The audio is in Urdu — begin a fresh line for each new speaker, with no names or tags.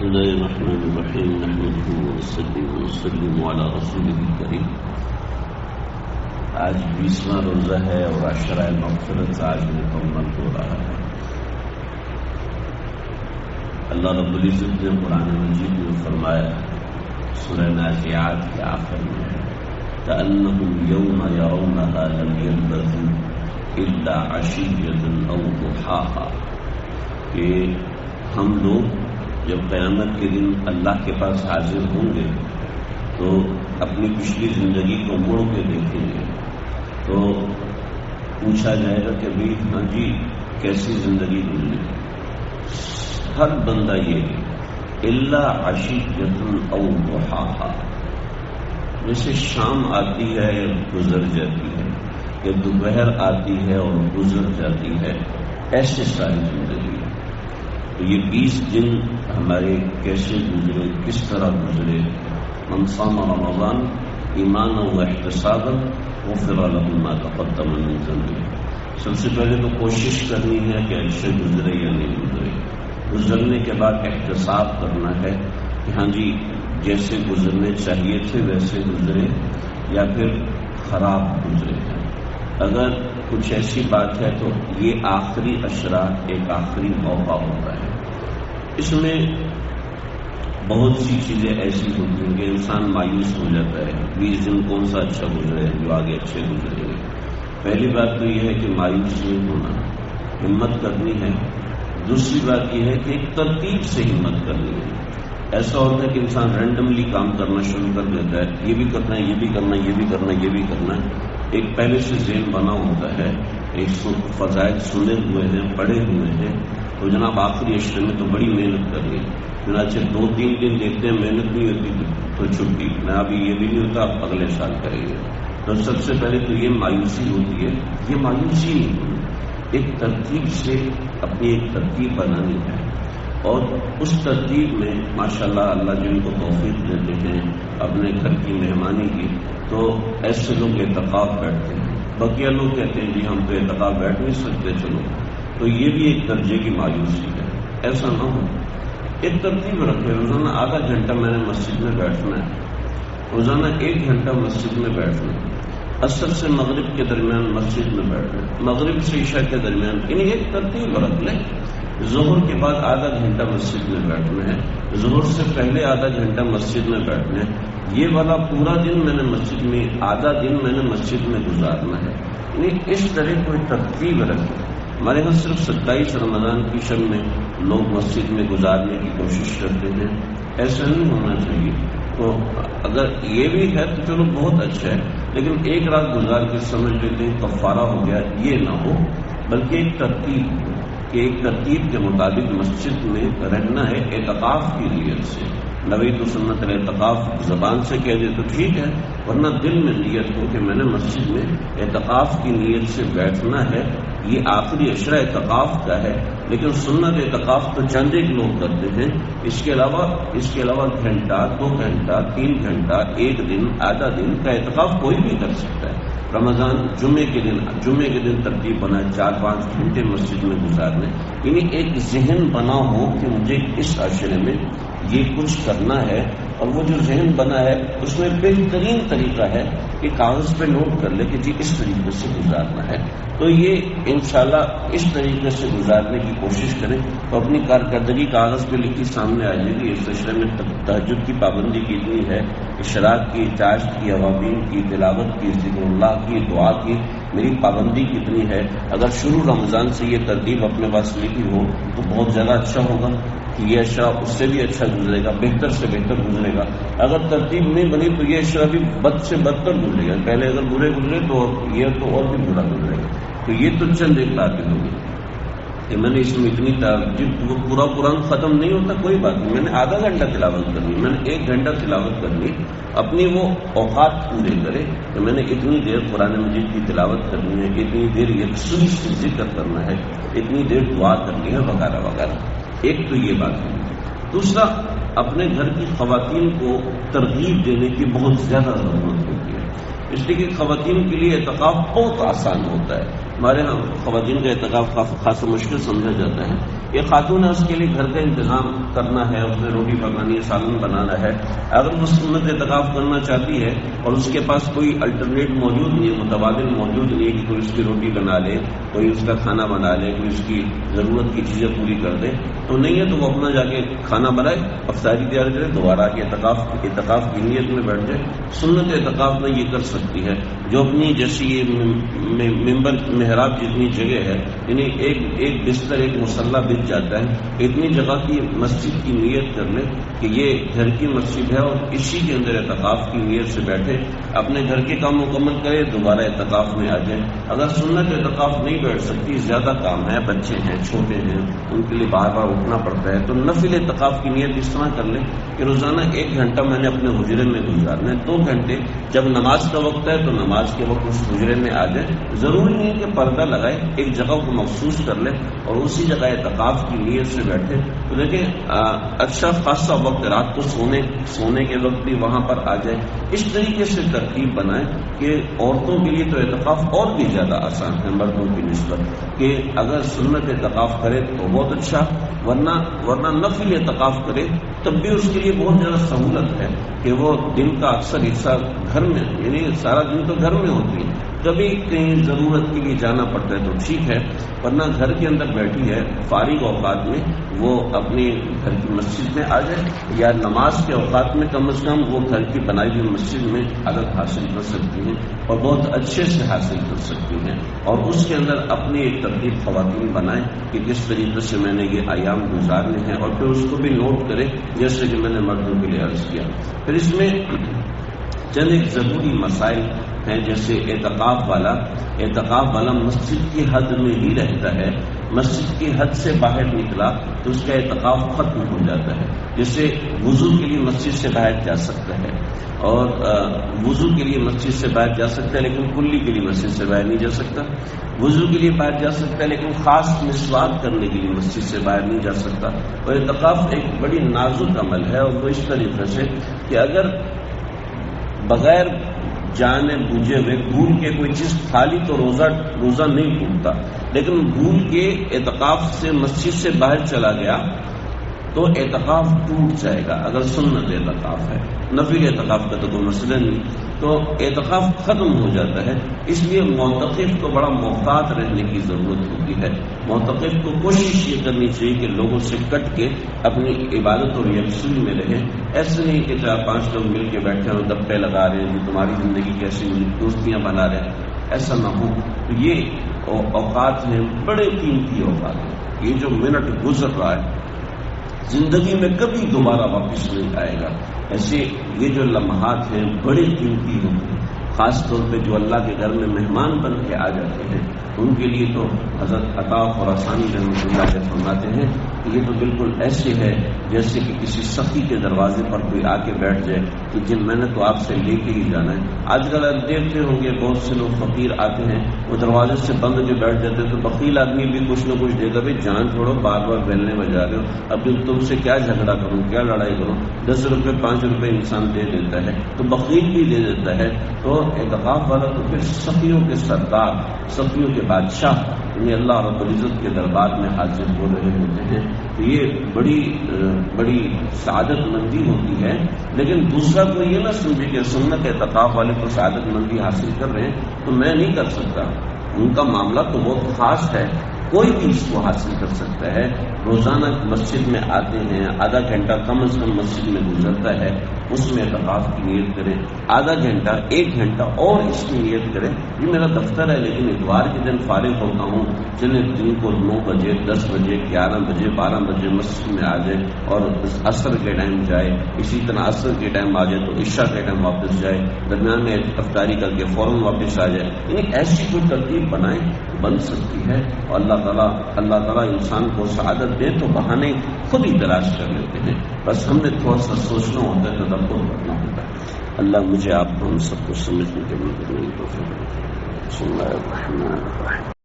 بسم الله الرحمن الرحيم نحمده ونسلم على رسوله الكريم. آج 20واں روزہ ہے اور عشرہ مغفرت آج مکمل ہو رہا ہے. اللہ رب العزت نے قرآن مجید میں فرمایا سورہ نازعات کے آخر میں كأنهم يوم يرونها لم يلبثوا إلا عشية أو ضحاها کہ ہم لوگ جب قیامت کے دن اللہ کے پاس حاضر ہوں گے تو اپنی پچھلی زندگی کو مڑ کے دیکھیں گے تو پوچھا جائے گا کہ بھائی ہاں جی کیسی زندگی گزری. ہر بندہ یہ الا عشیۃ او ضحاہا، جیسے شام آتی ہے گزر جاتی ہے یا دوپہر آتی ہے اور گزر جاتی ہے، ایسے ساری زندگی. تو یہ 20 دن ہمارے کیسے گزرے، کس طرح گزرے. من صام رمضان ایمانا و احتسابا غفر له ما تقدم من ذنبه. سب سے پہلے تو کوشش کرنی ہے کہ اچھے گزرے یا نہیں گزرے. گزرنے کے بعد احتساب کرنا ہے کہ ہاں جی جیسے گزرنے چاہیے تھے ویسے گزرے یا پھر خراب گزرے ہیں. اگر کچھ ایسی بات ہے تو یہ آخری عشرہ ایک آخری موقع ہوتا ہے. اس میں بہت سی چیزیں ایسی ہوتی ہیں کہ انسان مایوس ہو جاتا ہے. 20 دن کون سا اچھا گزرے جو آگے اچھے گزرے گے. پہلی بات تو یہ ہے کہ مایوس نہیں ہونا، ہمت کرنی ہے. دوسری بات یہ ہے کہ ایک ترتیب سے ہمت کرنی ہے. ایسا ہوتا ہے کہ انسان رینڈملی کام کرنا شروع کر دیتا ہے، یہ بھی کرنا ہے، یہ بھی کرنا ہے، یہ بھی کرنا ہے، یہ بھی کرنا ہے. ایک پہلے سے ذہن بنا ہوتا ہے، ایک فضائل سنے ہوئے ہیں، پڑھے ہوئے ہیں. تو جناب آخری عشرے میں تو بڑی محنت کرنی ہے. چنانچہ 2-3 دن دیکھتے ہیں محنت نہیں ہوتی تو چھٹی نہ، ابھی یہ بھی نہیں ہوتا اب اگلے سال کریں گے. تو سب سے پہلے تو یہ مایوسی ہوتی ہے. یہ مایوسی نہیں ہوتی، ایک ترتیب سے اپنی ایک ترتیب بنانی ہے اور اس ترتیب میں ماشاءاللہ اللہ جن کو توفیق دیتے ہیں اپنے گھر کی مہمانی کی، تو ایسے لوگ اعتکاف بیٹھتے ہیں. بقیہ لوگ کہتے ہیں جی ہم تو اعتکاف بیٹھ نہیں سکتے چلو، تو یہ بھی ایک درجے کی مایوسی ہے. ایسا نہ ہو، ایک ترتیب رکھے. روزانہ آدھا گھنٹہ میں نے مسجد میں بیٹھنا ہے، روزانہ 1 گھنٹہ مسجد میں بیٹھنا ہے، عصر سے مغرب کے درمیان مسجد میں بیٹھنا ہے، مغرب سے عشاء کے درمیان، یعنی ایک ترتیب رکھ لیں. ظہر کے بعد آدھا گھنٹہ مسجد میں بیٹھنا ہے، ظہر سے پہلے آدھا گھنٹہ مسجد میں بیٹھنا ہے. یہ والا پورا دن میں نے مسجد میں، آدھا دن میں نے مسجد میں گزارنا ہے. یعنی اس طرح کوئی ترتیب رکھے. ہمارے یہاں صرف 27 رمضان کی شب میں لوگ مسجد میں گزارنے کی کوشش کرتے ہیں. ایسا نہیں ہونا چاہیے. تو اگر یہ بھی ہے تو چلو بہت اچھا ہے، لیکن ایک رات گزار کے سمجھ لیتے ہیں کفارہ ہو گیا، یہ نہ ہو. بلکہ ایک ترتیب ہو کہ ایک ترتیب کے مطابق مسجد میں رہنا ہے اعتکاف کی نیت سے. نویت سنت الاعتکاف زبان سے کہہ دے تو ٹھیک ہے، ورنہ دل میں نیت ہو کہ میں نے مسجد میں اعتکاف کی نیت سے بیٹھنا ہے. یہ آخری عشرہ اعتکاف کا ہے، لیکن سنت اعتکاف تو چند ایک لوگ کرتے ہیں. اس کے علاوہ گھنٹہ، 2 گھنٹہ، 3 گھنٹہ، 1 دن، آدھا دن کا اعتکاف کوئی بھی کر سکتا ہے. رمضان جمعے کے دن ترتیب بنا 4-5 گھنٹے مسجد میں گزارنے. یعنی ایک ذہن بنا ہو کہ مجھے اس عشرے میں یہ کچھ کرنا ہے، اور وہ جو ذہن بنا ہے اس میں بہترین طریقہ ہے کہ کاغذ پہ نوٹ کر لے کہ جی اس طریقے سے گزارنا ہے. تو یہ انشاءاللہ اس طریقے سے گزارنے کی کوشش کریں تو اپنی کارکردگی کاغذ پہ لکھی سامنے آ جائے گی. اس عشرے میں تہجد کی پابندی کتنی ہے، اشراق کی، چاشت کی، عوامین کی، تلاوت کی، ذکر اللہ کی، دعا کی میری پابندی کتنی ہے. اگر شروع رمضان سے یہ ترتیب اپنے پاس لکھی ہو تو بہت زیادہ اچھا ہوگا کہ یہ عشرہ اس سے بھی اچھا گزرے گا، بہتر سے بہتر گزرے گا. اگر ترتیب نہیں بنی تو یہ عشرہ بھی بد سے بدتر گزرے گا. پہلے اگر برے گزرے تو یہ تو اور بھی برا گزرے گا. تو یہ تو چند ایک باتیں ہوگی کہ میں نے اس میں اتنی وہ پورا قرآن ختم نہیں ہوتا کوئی بات نہیں، میں نے آدھا گھنٹہ تلاوت کرنی، میں نے 1 گھنٹہ تلاوت کرنی. اپنی وہ اوقات پورے کرے کہ میں نے اتنی دیر قرآن مجید کی تلاوت کرنی ہے، اتنی دیر یکسوئی سے ذکر کرنا ہے، اتنی دیر دعا کرنی ہے وغیرہ وغیرہ. ایک تو یہ بات ہے. دوسرا، اپنے گھر کی خواتین کو ترغیب دینے کی بہت زیادہ ضرورت ہوتی ہے. اس لیے کہ خواتین کے لیے اعتکاف بہت آسان ہوتا ہے. ہمارے ہاں خواتین کا اعتکاف خاصا مشکل سمجھا جاتا ہے. یہ خاتون ہے، اس کے لیے گھر کا انتظام کرنا ہے، اس میں روٹی پکانی ہے، سالن بنانا ہے. اگر وہ سنت اعتکاف کرنا چاہتی ہے اور اس کے پاس کوئی الٹرنیٹ موجود نہیں ہے، متبادل موجود نہیں ہے کہ کوئی اس کی روٹی بنا لے، کوئی اس کا کھانا بنا لے، کوئی اس کی ضرورت کی چیزیں پوری کر دے، تو نہیں ہے تو وہ اپنا جا کے کھانا بنائے، افطاری تیار کرے، دوبارہ کے اعتکاف کی نیت میں بیٹھ جائے. سنت اعتکاف میں یہ کر سکتی ہے. جو اپنی جیسی یہ ممبر محراب جتنی جگہ ہے، یعنی ایک بستر ایک مصلی بچ جاتا ہے، اتنی جگہ کی مسجد کی نیت کر لے کہ یہ گھر کی مسجد ہے اور اسی کے اندر اعتکاف کی نیت سے بیٹھے، اپنے گھر کے کام مکمل کرے، دوبارہ اعتکاف میں آ جائے. اگر سنت اعتکاف نہیں بیٹھ سکتی، زیادہ کام ہے، بچے ہیں، چھوٹے ہیں، ان کے لیے بار بار اٹھنا پڑتا ہے، تو نفل اعتکاف کی نیت اس طرح کر لیں کہ روزانہ 1 گھنٹہ میں نے اپنے حجرے میں گزارنا ہے، 2 گھنٹے جب نماز کا وقت ہے تو نماز کے وقت اس حجرے میں آ جائے. ضروری نہیں ہے کہ پردہ لگائے، ایک جگہ کو مخصوص کر لے اور اسی جگہ اعتکاف کی نیت سے بیٹھے. تو دیکھیں اچھا خاصا وقت رات کو سونے کے وقت بھی وہاں پر آ جائے. اس طریقے سے ترتیب بنائیں کہ عورتوں کے لیے تو اعتکاف اور بھی زیادہ آسان ہے مردوں کی نسبت، کہ اگر سنت اعتکاف کرے تو بہت اچھا، ورنہ نفل اعتکاف کرے تب بھی اس کے لیے بہت زیادہ سہولت ہے کہ وہ دن کا اکثر حصہ گھر میں، یعنی سارا دن تو گھر میں ہوتی ہے، کبھی کہیں ضرورت کے لیے جانا پڑتا ہے تو ٹھیک ہے، ورنہ گھر کے اندر بیٹھی ہے فارغ اوقات میں وہ اپنی گھر کی مسجد میں آ جائے، یا نماز کے اوقات میں کم از کم وہ گھر کی بنائی ہوئی مسجد میں عدد حاصل کر سکتی ہیں اور بہت اچھے سے حاصل کر سکتی ہیں. اور اس کے اندر اپنی ایک ترتیب خواتین بنائیں کہ کس طریقے سے میں نے یہ ایام گزارنے ہیں، اور پھر اس کو بھی نوٹ کرے جیسے کہ میں نے مردوں کے لیے عرض کیا. پھر اس میں چند ایک ضروری مسائل ہیں، جیسے اعتکاف والا مسجد کی حد میں ہی رہتا ہے، مسجد کی حد سے باہر نکلا تو اس کا اعتکاف ختم ہو جاتا ہے. جیسے وضو کے لیے مسجد سے باہر جا سکتا ہے، اور وضو کے لیے مسجد سے باہر جا سکتا ہے لیکن کلی کے لیے مسجد سے باہر نہیں جا سکتا. وضو کے لیے باہر جا سکتا ہے لیکن خاص مسواک کرنے کے لیے مسجد سے باہر نہیں جا سکتا. اور اعتکاف ایک بڑی نازک عمل ہے، اور وہ اس طریقے سے کہ اگر بغیر جانے بوجھے ہوئے بھول کے کوئی چیز کھا لی تو روزہ نہیں ٹوٹتا، لیکن بھول کے اعتکاف سے مسجد سے باہر چلا گیا تو اعتکاف ٹوٹ جائے گا. اگر سنت اعتکاف ہے، نفل اعتکاف کا تو کوئی مسئلہ نہیں، تو اعتکاف ختم ہو جاتا ہے. اس لیے معتکف کو بڑا محتاط رہنے کی ضرورت ہوتی ہے. معتکف کو کوشش یہ کرنی چاہیے کہ لوگوں سے کٹ کے اپنی عبادت اور یکسوئی میں رہے. ایسے نہیں کہ 4-5 لوگ مل کے بیٹھے اور گپے لگا رہے ہیں کہ تمہاری زندگی کیسی ہوئی، دوستیاں بنا رہے ہیں، ایسا نہ ہو. یہ اوقات ہیں بڑے قیمتی اوقات ہیں. یہ جو منٹ گزر رہا ہے زندگی میں کبھی دوبارہ واپس نہیں آئے گا. ایسے یہ جو لمحات ہیں بڑے قیمتی ہوتے ہیں، خاص طور پہ جو اللہ کے گھر میں مہمان بن کے آ جاتے ہیں ان کے لیے تو حضرت عطا خراسانی رحمۃ اللہ کے فرماتے ہیں کہ یہ تو بالکل ایسے ہے جیسے کہ کسی سخی کے دروازے پر کوئی آ کے بیٹھ جائے کہ جن میں نے تو آپ سے لے کے ہی جانا ہے. آج کل آپ دیکھتے ہوں گے بہت سے لوگ فقیر آتے ہیں، وہ دروازے سے بند کے بیٹھ جاتے ہیں، تو بخیل آدمی بھی کچھ نہ کچھ دے گا، بھائی جان چھوڑو، بار بار بہلنے بجا رہے ہو، اب تم سے کیا جھگڑا کروں، کیا لڑائی کروں. 10 روپے 5 روپے انسان دے دیتا ہے تو بخیل بھی دے دیتا ہے. تو اعتکاف والا تو پھر سخیوں کے سردار، سخیوں کے بادشاہ انہیں اللہ رب العزت کے دربار میں حاضر ہو رہے ہوتے ہیں. تو یہ بڑی سعادت مندی ہوتی ہے. لیکن دوسرا کوئی یہ نہ سمجھے کہ سنت اعتکاف والے کو سعادت مندی حاصل کر رہے ہیں تو میں نہیں کر سکتا. ان کا معاملہ تو بہت خاص ہے، کوئی بھی اس کو حاصل کر سکتا ہے. روزانہ مسجد میں آتے ہیں، آدھا گھنٹہ کم از کم مسجد میں گزرتا ہے، اس میں اعتکاف کی نیت کریں. آدھا گھنٹہ 1 گھنٹہ اور اس کی نیت کریں. یہ میرا دفتر ہے لیکن اتوار کے دن فارغ ہوتا ہوں، چلیں دن کو 9 بجے 10 بجے 11 بجے 12 بجے مسجد میں آ جائے اور عصر کے ٹائم جائے، اسی طرح عصر کے ٹائم آ جائے تو عشاء کے ٹائم واپس جائے، درمیان میں افطاری کر کے فوراً واپس آ جائے. یعنی ایسی کوئی ترتیب بنائیں بن سکتی ہے. اور اللہ تعالیٰ انسان کو سعادت دے تو بہانے خود ہی تلاش کر لیتے ہیں، بس ہم نے تھوڑا سا سوچنا ہوتا ہے، تدبر کرنا ہوتا ہے. اللہ مجھے آپ کو ہم سب کو سمجھنے کے لیے توفیق دے. بسم اللہ الرحمن الرحیم.